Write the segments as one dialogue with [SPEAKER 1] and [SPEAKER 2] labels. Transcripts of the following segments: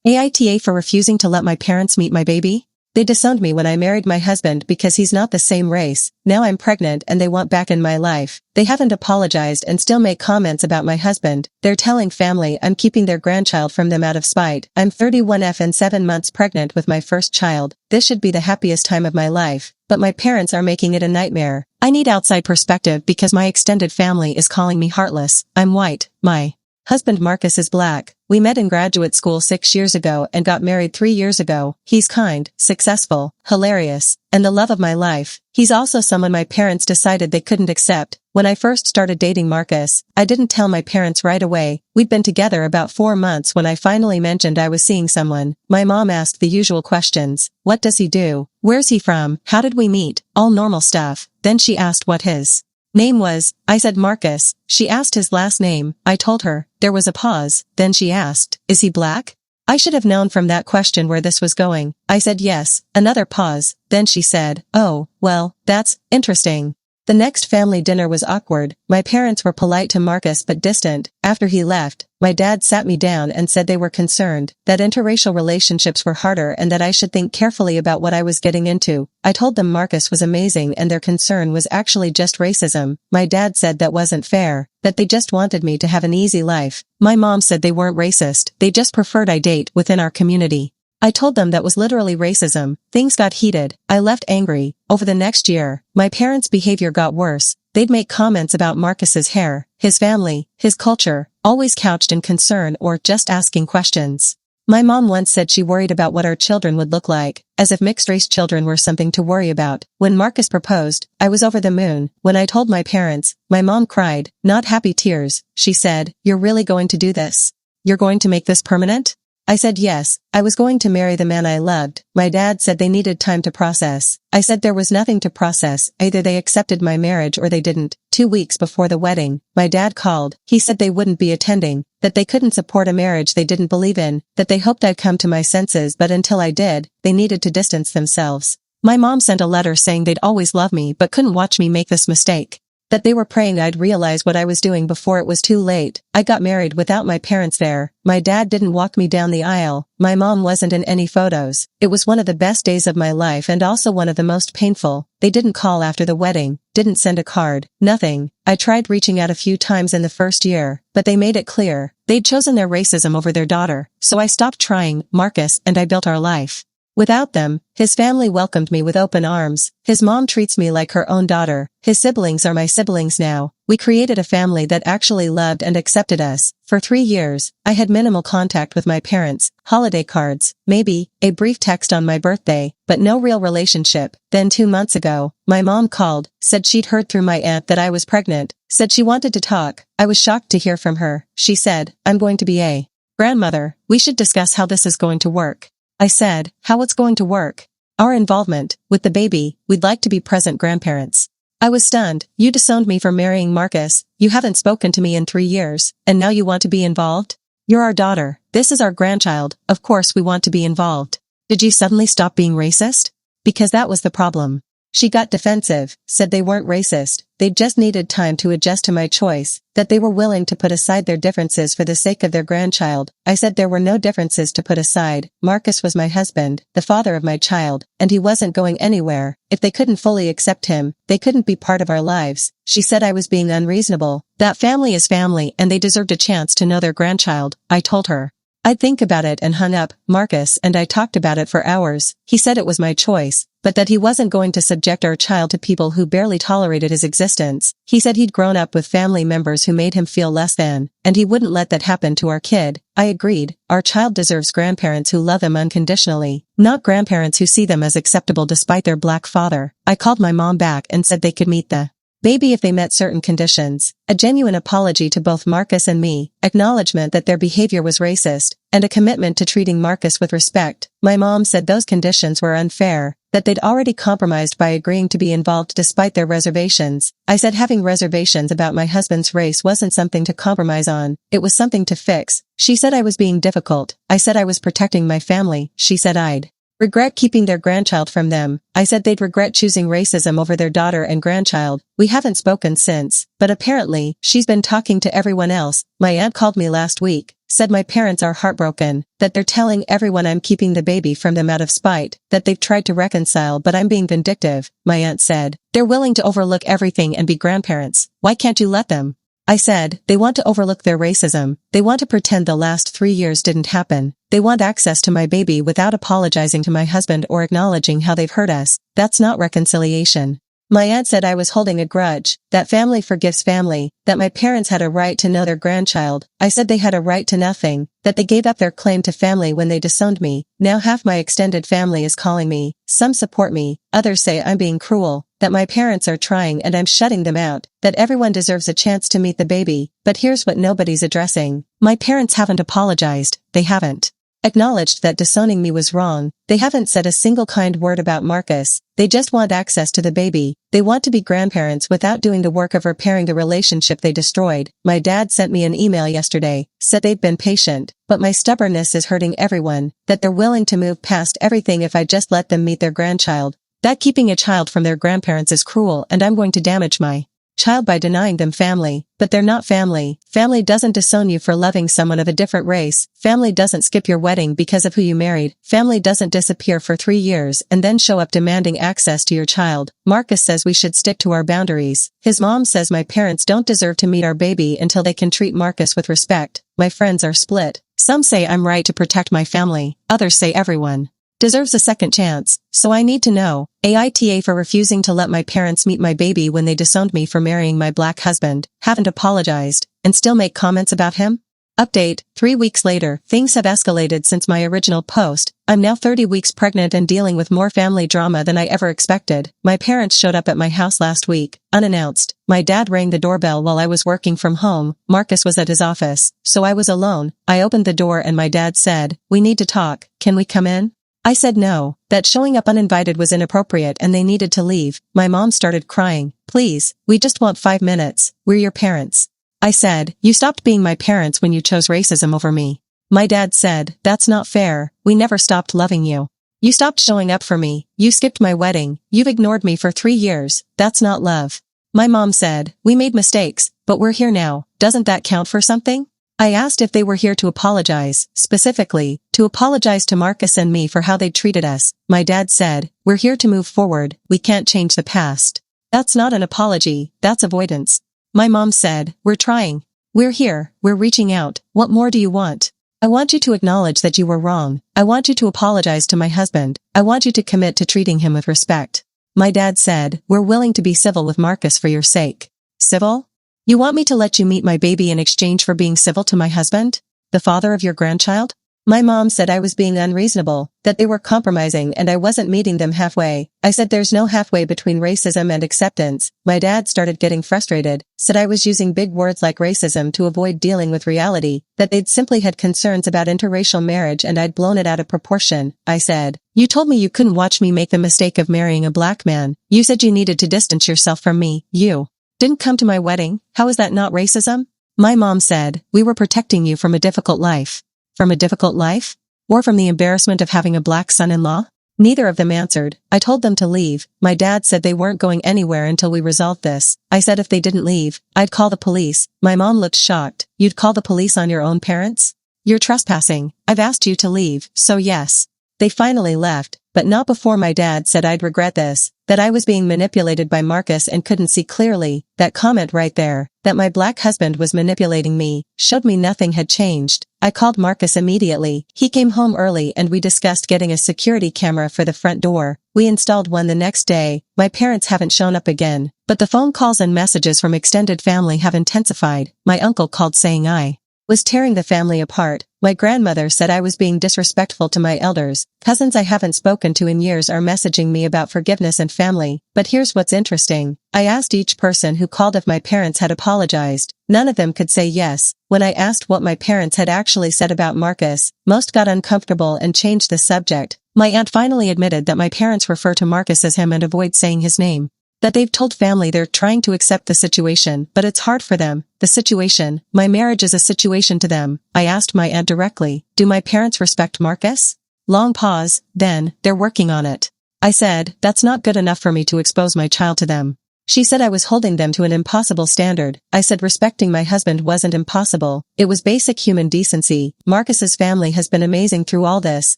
[SPEAKER 1] AITA for refusing to let my parents meet my baby? They disowned me when I married my husband because he's not the same race. Now I'm pregnant and they want back in my life. They haven't apologized and still make comments about my husband. They're telling family I'm keeping their grandchild from them out of spite. I'm 31F and 7 months pregnant with my first child. This should be the happiest time of my life, but my parents are making it a nightmare. I need outside perspective because my extended family is calling me heartless. I'm white. My husband Marcus is black. We met in graduate school 6 years ago and got married 3 years ago. He's kind, successful, hilarious, and the love of my life. He's also someone my parents decided they couldn't accept. When I first started dating Marcus, I didn't tell my parents right away. We'd been together about 4 months when I finally mentioned I was seeing someone. My mom asked the usual questions. What does he do? Where's he from? How did we meet? All normal stuff. Then she asked what his name was. I said Marcus. She asked his last name. I told her. There was a pause. Then she asked, is he black? I should have known from that question where this was going. I said yes. Another pause. Then she said, oh, well, that's interesting. The next family dinner was awkward. My parents were polite to Marcus but distant. After he left, my dad sat me down and said they were concerned that interracial relationships were harder and that I should think carefully about what I was getting into. I told them Marcus was amazing and their concern was actually just racism. My dad said that wasn't fair, that they just wanted me to have an easy life. My mom said they weren't racist, they just preferred I date within our community. I told them that was literally racism. Things got heated. I left angry. Over the next year, my parents' behavior got worse. They'd make comments about Marcus's hair, his family, his culture, always couched in concern or just asking questions. My mom once said she worried about what our children would look like, as if mixed-race children were something to worry about. When Marcus proposed, I was over the moon. When I told my parents, my mom cried, not happy tears. She said, "You're really going to do this? You're going to make this permanent?" I said yes, I was going to marry the man I loved. My dad said they needed time to process. I said there was nothing to process, either they accepted my marriage or they didn't. 2 weeks before the wedding, my dad called. He said they wouldn't be attending, that they couldn't support a marriage they didn't believe in, that they hoped I'd come to my senses but until I did, they needed to distance themselves. My mom sent a letter saying they'd always love me but couldn't watch me make this mistake. That they were praying I'd realize what I was doing before it was too late. I got married without my parents there. My dad didn't walk me down the aisle. My mom wasn't in any photos. It was one of the best days of my life and also one of the most painful. They didn't call after the wedding, didn't send a card, nothing. I tried reaching out a few times in the first year, but they made it clear they'd chosen their racism over their daughter. So I stopped trying. Marcus and I built our life. Without them, his family welcomed me with open arms. His mom treats me like her own daughter. His siblings are my siblings now. We created a family that actually loved and accepted us. For 3 years, I had minimal contact with my parents, holiday cards, maybe a brief text on my birthday, but no real relationship. Then 2 months ago, my mom called, said she'd heard through my aunt that I was pregnant, said she wanted to talk. I was shocked to hear from her. She said, I'm going to be a grandmother. We should discuss how this is going to work. I said, how it's going to work. Our involvement, with the baby, we'd like to be present grandparents. I was stunned. You disowned me for marrying Marcus. You haven't spoken to me in 3 years, and now you want to be involved? You're our daughter. This is our grandchild. Of course we want to be involved. Did you suddenly stop being racist? Because that was the problem. She got defensive, said they weren't racist, they just needed time to adjust to my choice, that they were willing to put aside their differences for the sake of their grandchild. I said there were no differences to put aside. Marcus was my husband, the father of my child, and he wasn't going anywhere. If they couldn't fully accept him, they couldn't be part of our lives. She said I was being unreasonable. That family is family and they deserved a chance to know their grandchild, I told her. I'd think about it and hung up. Marcus and I talked about it for hours. He said it was my choice, but that he wasn't going to subject our child to people who barely tolerated his existence. He said he'd grown up with family members who made him feel less than, and he wouldn't let that happen to our kid. I agreed. Our child deserves grandparents who love them unconditionally, not grandparents who see them as acceptable despite their black father. I called my mom back and said they could meet the baby if they met certain conditions. A genuine apology to both Marcus and me, acknowledgement that their behavior was racist, and a commitment to treating Marcus with respect. My mom said those conditions were unfair, that they'd already compromised by agreeing to be involved despite their reservations. I said having reservations about my husband's race wasn't something to compromise on, it was something to fix. She said I was being difficult. I said I was protecting my family. She said I'd Regret keeping their grandchild from them. I said they'd regret choosing racism over their daughter and grandchild. We haven't spoken since, but apparently, she's been talking to everyone else. My aunt called me last week, said my parents are heartbroken, that they're telling everyone I'm keeping the baby from them out of spite, that they've tried to reconcile but I'm being vindictive. My aunt said, they're willing to overlook everything and be grandparents. Why can't you let them? I said, they want to overlook their racism. They want to pretend the last 3 years didn't happen. They want access to my baby without apologizing to my husband or acknowledging how they've hurt us. That's not reconciliation. My aunt said I was holding a grudge, that family forgives family, that my parents had a right to know their grandchild. I said they had a right to nothing, that they gave up their claim to family when they disowned me. Now half my extended family is calling me. Some support me, others say I'm being cruel, that my parents are trying and I'm shutting them out, that everyone deserves a chance to meet the baby. But here's what nobody's addressing. My parents haven't apologized. They haven't acknowledged that disowning me was wrong. They haven't said a single kind word about Marcus. They just want access to the baby. They want to be grandparents without doing the work of repairing the relationship they destroyed. My dad sent me an email yesterday, said they've been patient, but my stubbornness is hurting everyone, that they're willing to move past everything if I just let them meet their grandchild. That keeping a child from their grandparents is cruel and I'm going to damage my child by denying them family. But they're not family. Family doesn't disown you for loving someone of a different race. Family doesn't skip your wedding because of who you married. Family doesn't disappear for 3 years and then show up demanding access to your child. Marcus says we should stick to our boundaries. His mom says my parents don't deserve to meet our baby until they can treat Marcus with respect. My friends are split. Some say I'm right to protect my family. Others say everyone deserves a second chance. So I need to know, AITA for refusing to let my parents meet my baby when they disowned me for marrying my black husband, haven't apologized, and still make comments about him? Update, 3 weeks later, things have escalated since my original post. I'm now 30 weeks pregnant and dealing with more family drama than I ever expected. My parents showed up at my house last week, unannounced. My dad rang the doorbell while I was working from home. Marcus was at his office, so I was alone. I opened the door and my dad said, "We need to talk, can we come in?" I said no, that showing up uninvited was inappropriate and they needed to leave. My mom started crying. "Please, we just want 5 minutes. We're your parents." I said, "You stopped being my parents when you chose racism over me." My dad said, "That's not fair. We never stopped loving you. You stopped showing up for me. You skipped my wedding. You've ignored me for 3 years. That's not love." My mom said, "We made mistakes, but we're here now. Doesn't that count for something?" I asked if they were here to apologize, specifically, to apologize to Marcus and me for how they treated us. My dad said, "We're here to move forward. We can't change the past." That's not an apology, that's avoidance. My mom said, "We're trying. We're here, we're reaching out. What more do you want? I want you to acknowledge that you were wrong. I want you to apologize to my husband. I want you to commit to treating him with respect." My dad said, "We're willing to be civil with Marcus for your sake." Civil? You want me to let you meet my baby in exchange for being civil to my husband? The father of your grandchild? My mom said I was being unreasonable, that they were compromising and I wasn't meeting them halfway. I said there's no halfway between racism and acceptance. My dad started getting frustrated, said I was using big words like racism to avoid dealing with reality, that they'd simply had concerns about interracial marriage and I'd blown it out of proportion. I said, "You told me you couldn't watch me make the mistake of marrying a black man. You said you needed to distance yourself from me. You didn't come to my wedding. How is that not racism?" My mom said, "We were protecting you from a difficult life." From a difficult life? Or from the embarrassment of having a black son-in-law? Neither of them answered. I told them to leave. My dad said they weren't going anywhere until we resolved this. I said if they didn't leave, I'd call the police. My mom looked shocked. "You'd call the police on your own parents? You're trespassing. I've asked you to leave, so yes." They finally left, but not before my dad said I'd regret this, that I was being manipulated by Marcus and couldn't see clearly. That comment right there, that my black husband was manipulating me, showed me nothing had changed. I called Marcus immediately. He came home early and we discussed getting a security camera for the front door. We installed one the next day. My parents haven't shown up again, but the phone calls and messages from extended family have intensified. My uncle called saying I was tearing the family apart. My grandmother said I was being disrespectful to my elders. Cousins I haven't spoken to in years are messaging me about forgiveness and family. But here's what's interesting. I asked each person who called if my parents had apologized. None of them could say yes. When I asked what my parents had actually said about Marcus, most got uncomfortable and changed the subject. My aunt finally admitted that my parents refer to Marcus as him and avoid saying his name. That they've told family they're trying to accept the situation, but it's hard for them. The situation, my marriage is a situation to them. I asked my aunt directly, "Do my parents respect Marcus?" Long pause, then, they're working on it. I said, that's not good enough for me to expose my child to them. She said I was holding them to an impossible standard. I said respecting my husband wasn't impossible. It was basic human decency. Marcus's family has been amazing through all this.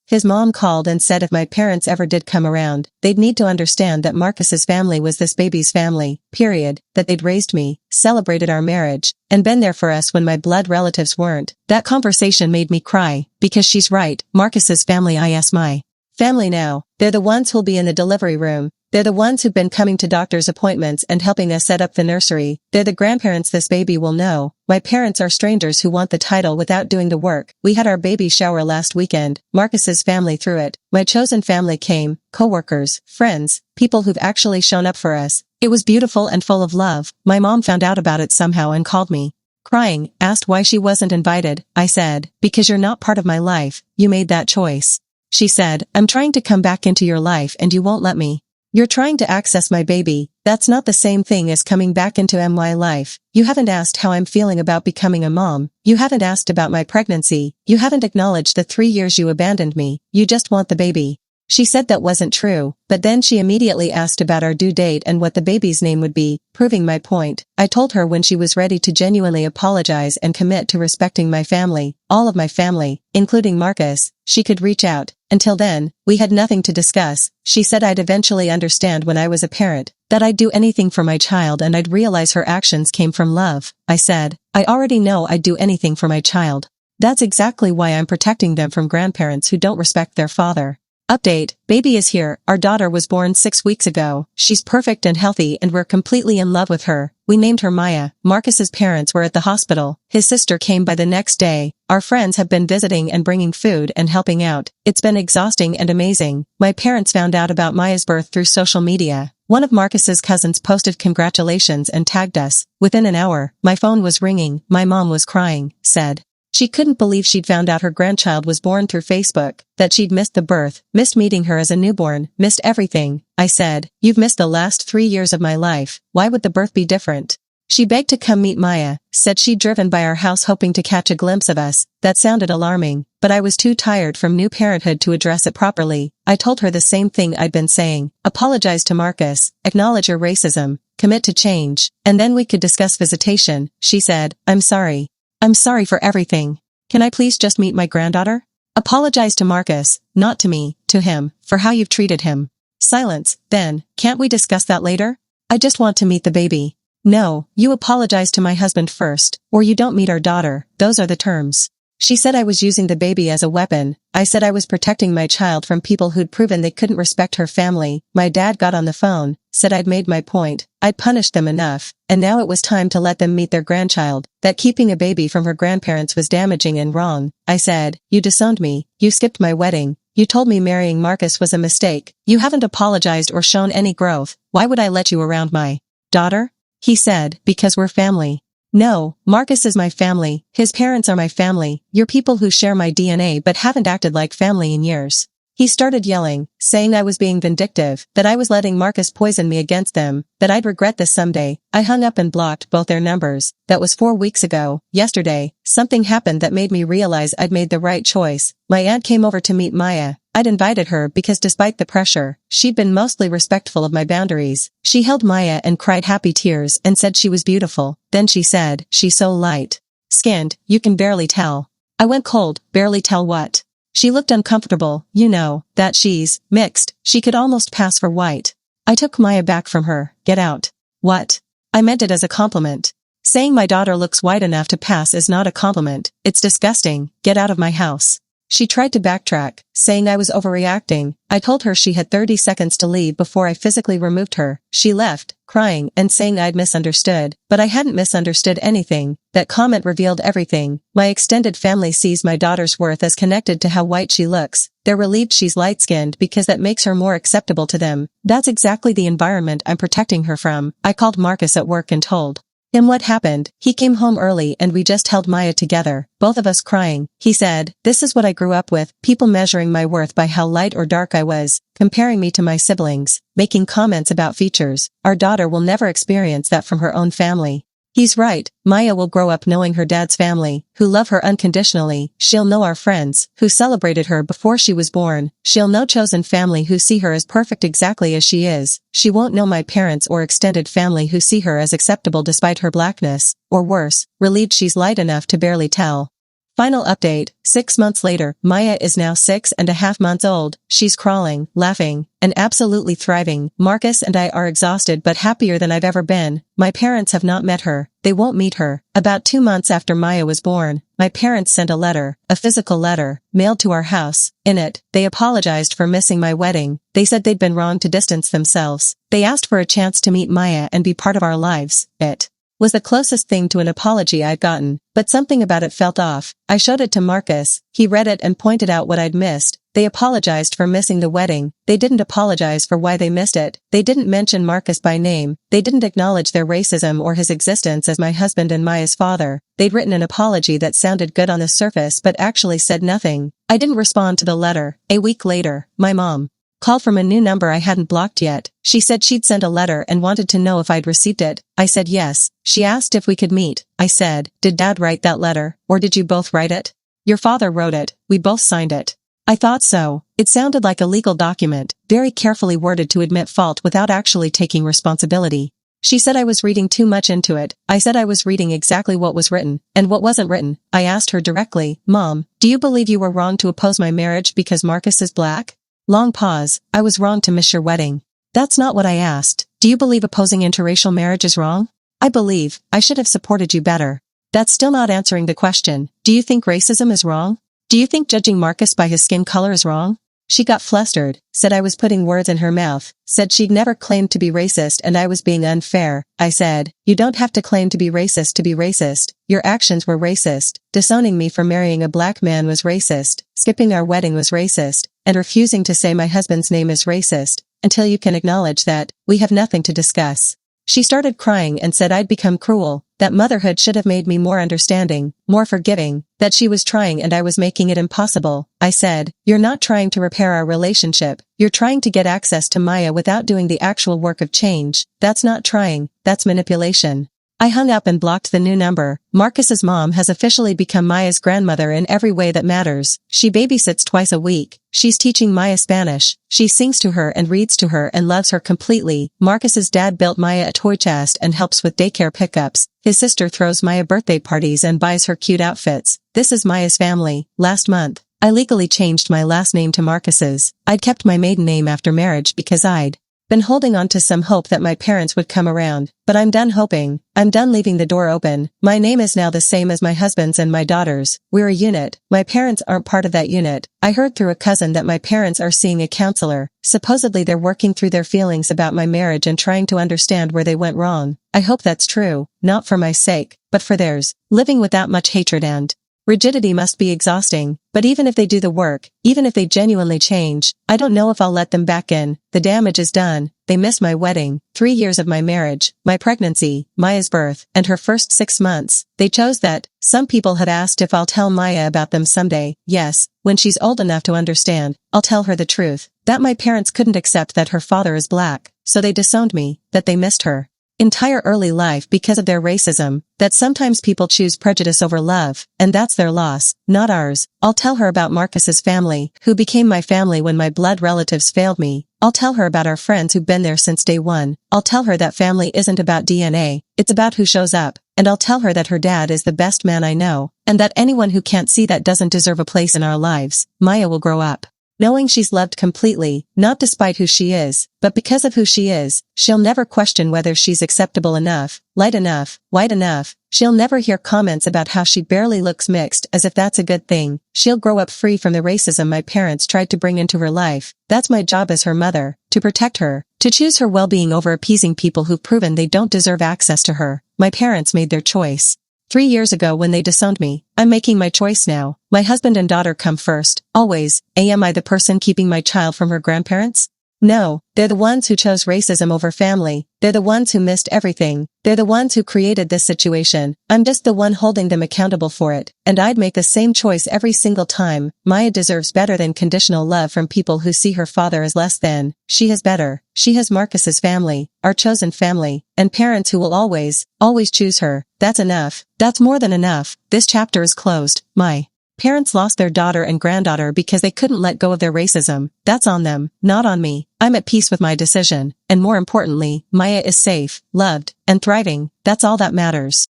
[SPEAKER 1] His mom called and said if my parents ever did come around, they'd need to understand that Marcus's family was this baby's family, period, that they'd raised me, celebrated our marriage, and been there for us when my blood relatives weren't. That conversation made me cry, because she's right, Marcus's family is my family now. They're the ones who'll be in the delivery room. They're the ones who've been coming to doctor's appointments and helping us set up the nursery. They're the grandparents this baby will know. My parents are strangers who want the title without doing the work. We had our baby shower last weekend. Marcus's family threw it. My chosen family came, co-workers, friends, people who've actually shown up for us. It was beautiful and full of love. My mom found out about it somehow and called me, crying, asked why she wasn't invited. I said, because you're not part of my life. You made that choice. She said, I'm trying to come back into your life and you won't let me. You're trying to access my baby. That's not the same thing as coming back into my life. You haven't asked how I'm feeling about becoming a mom. You haven't asked about my pregnancy. You haven't acknowledged the 3 years you abandoned me. You just want the baby. She said that wasn't true, but then she immediately asked about our due date and what the baby's name would be, proving my point. I told her when she was ready to genuinely apologize and commit to respecting my family, all of my family, including Marcus, she could reach out. Until then, we had nothing to discuss. She said I'd eventually understand when I was a parent, that I'd do anything for my child and I'd realize her actions came from love. I said, I already know I'd do anything for my child. That's exactly why I'm protecting them from grandparents who don't respect their father. Update, baby is here. Our daughter was born 6 weeks ago. She's perfect and healthy and we're completely in love with her. We named her Maya. Marcus's parents were at the hospital. His sister came by the next day. Our friends have been visiting and bringing food and helping out. It's been exhausting and amazing. My parents found out about Maya's birth through social media. One of Marcus's cousins posted congratulations and tagged us. Within an hour, my phone was ringing. My mom was crying, said she couldn't believe she'd found out her grandchild was born through Facebook, that she'd missed the birth, missed meeting her as a newborn, missed everything. I said, you've missed the last 3 years of my life. Why would the birth be different? She begged to come meet Maya, said she'd driven by our house hoping to catch a glimpse of us. That sounded alarming, but I was too tired from new parenthood to address it properly. I told her the same thing I'd been saying. Apologize to Marcus, acknowledge your racism, commit to change, and then we could discuss visitation. She said, I'm sorry. I'm sorry for everything. Can I please just meet my granddaughter? Apologize to Marcus, not to me, to him, for how you've treated him. Silence. Then, can't we discuss that later? I just want to meet the baby. No, you apologize to my husband first, or you don't meet our daughter. Those are the terms. She said I was using the baby as a weapon. I said I was protecting my child from people who'd proven they couldn't respect her family. My dad got on the phone, said I'd made my point. I'd punished them enough, and now it was time to let them meet their grandchild. That keeping a baby from her grandparents was damaging and wrong. I said, you disowned me. You skipped my wedding. You told me marrying Marcus was a mistake. You haven't apologized or shown any growth. Why would I let you around my daughter? He said, because we're family. No, Marcus is my family. His parents are my family. You're people who share my DNA but haven't acted like family in years. He started yelling, saying I was being vindictive, that I was letting Marcus poison me against them, that I'd regret this someday. I hung up and blocked both their numbers. That was 4 weeks ago. Yesterday, something happened that made me realize I'd made the right choice. My aunt came over to meet Maya. I'd invited her because despite the pressure, she'd been mostly respectful of my boundaries. She held Maya and cried happy tears and said she was beautiful. Then she said, she's so light-skinned, you can barely tell. I went cold, barely tell what? She looked uncomfortable, you know, that she's mixed. She could almost pass for white. I took Maya back from her. Get out. What? I meant it as a compliment. Saying my daughter looks white enough to pass is not a compliment. It's disgusting. Get out of my house. She tried to backtrack, saying I was overreacting. I told her she had 30 seconds to leave before I physically removed her. She left, crying and saying I'd misunderstood. But I hadn't misunderstood anything. That comment revealed everything. My extended family sees my daughter's worth as connected to how white she looks. They're relieved she's light-skinned because that makes her more acceptable to them. That's exactly the environment I'm protecting her from. I called Marcus at work and told him what happened. He came home early and we just held Maya together, both of us crying. He said, this is what I grew up with, people measuring my worth by how light or dark I was, comparing me to my siblings, making comments about features. Our daughter will never experience that from her own family. He's right, Maya will grow up knowing her dad's family, who love her unconditionally. She'll know our friends, who celebrated her before she was born. She'll know chosen family who see her as perfect exactly as she is. She won't know my parents or extended family who see her as acceptable despite her blackness, or worse, relieved she's light enough to barely tell. Final update, 6 months later, Maya is now 6.5 months old. She's crawling, laughing, and absolutely thriving. Marcus and I are exhausted but happier than I've ever been. My parents have not met her. They won't meet her. About 2 months after Maya was born, my parents sent a letter, a physical letter, mailed to our house. In it, they apologized for missing my wedding. They said they'd been wrong to distance themselves. They asked for a chance to meet Maya and be part of our lives. It was the closest thing to an apology I'd gotten, but something about it felt off. I showed it to Marcus. He read it and pointed out what I'd missed. They apologized for missing the wedding. They didn't apologize for why they missed it. They didn't mention Marcus by name. They didn't acknowledge their racism or his existence as my husband and Maya's father. They'd written an apology that sounded good on the surface but actually said nothing. I didn't respond to the letter. A week later, my mom called from a new number I hadn't blocked yet. She said she'd sent a letter and wanted to know if I'd received it. I said yes. She asked if we could meet. I said, did Dad write that letter, or did you both write it? Your father wrote it. We both signed it. I thought so. It sounded like a legal document, very carefully worded to admit fault without actually taking responsibility. She said I was reading too much into it. I said I was reading exactly what was written, and what wasn't written. I asked her directly, Mom, do you believe you were wrong to oppose my marriage because Marcus is black? Long pause. I was wrong to miss your wedding. That's not what I asked. Do you believe opposing interracial marriage is wrong? I believe I should have supported you better. That's still not answering the question. Do you think racism is wrong? Do you think judging Marcus by his skin color is wrong? She got flustered, said I was putting words in her mouth, said she'd never claimed to be racist and I was being unfair. I said, you don't have to claim to be racist. Your actions were racist. Disowning me for marrying a black man was racist. Skipping our wedding was racist. And refusing to say my husband's name is racist. Until you can acknowledge that, we have nothing to discuss. She started crying and said I'd become cruel, that motherhood should have made me more understanding, more forgiving, that she was trying and I was making it impossible. I said, you're not trying to repair our relationship. You're trying to get access to Maya without doing the actual work of change. That's not trying, that's manipulation. I hung up and blocked the new number. Marcus's mom has officially become Maya's grandmother in every way that matters. She babysits twice a week. She's teaching Maya Spanish. She sings to her and reads to her and loves her completely. Marcus's dad built Maya a toy chest and helps with daycare pickups. His sister throws Maya birthday parties and buys her cute outfits. This is Maya's family. Last month, I legally changed my last name to Marcus's. I'd kept my maiden name after marriage because I'd been holding on to some hope that my parents would come around, but I'm done hoping. I'm done leaving the door open. My name is now the same as my husband's and my daughter's. We're a unit. My parents aren't part of that unit. I heard through a cousin that my parents are seeing a counselor. Supposedly they're working through their feelings about my marriage and trying to understand where they went wrong. I hope that's true, not for my sake, but for theirs. Living with that much hatred and rigidity must be exhausting, but even if they do the work, even if they genuinely change, I don't know if I'll let them back in. The damage is done. They missed my wedding, 3 years of my marriage, my pregnancy, Maya's birth, and her first 6 months. They chose that. Some people had asked if I'll tell Maya about them someday. Yes, when she's old enough to understand, I'll tell her the truth. That my parents couldn't accept that her father is black, so they disowned me, that they missed her entire early life because of their racism, that sometimes people choose prejudice over love, and that's their loss, not ours. I'll tell her about Marcus's family, who became my family when my blood relatives failed me. I'll tell her about our friends who've been there since day one. I'll tell her that family isn't about DNA, it's about who shows up. And I'll tell her that her dad is the best man I know, and that anyone who can't see that doesn't deserve a place in our lives. Maya will grow up knowing she's loved completely, not despite who she is, but because of who she is. She'll never question whether she's acceptable enough, light enough, white enough. She'll never hear comments about how she barely looks mixed as if that's a good thing. She'll grow up free from the racism my parents tried to bring into her life. That's my job as her mother, to protect her, to choose her well-being over appeasing people who've proven they don't deserve access to her. My parents made their choice 3 years ago when they disowned me. I'm making my choice now. My husband and daughter come first, always. Am I the person keeping my child from her grandparents? No, they're the ones who chose racism over family. They're the ones who missed everything. They're the ones who created this situation. I'm just the one holding them accountable for it. And I'd make the same choice every single time. Maya deserves better than conditional love from people who see her father as less than. She has better. She has Marcus's family, our chosen family, and parents who will always choose her. That's enough. That's more than enough. This chapter is closed. My parents lost their daughter and granddaughter because they couldn't let go of their racism. That's on them, not on me. I'm at peace with my decision. And more importantly, Maya is safe, loved, and thriving. That's all that matters.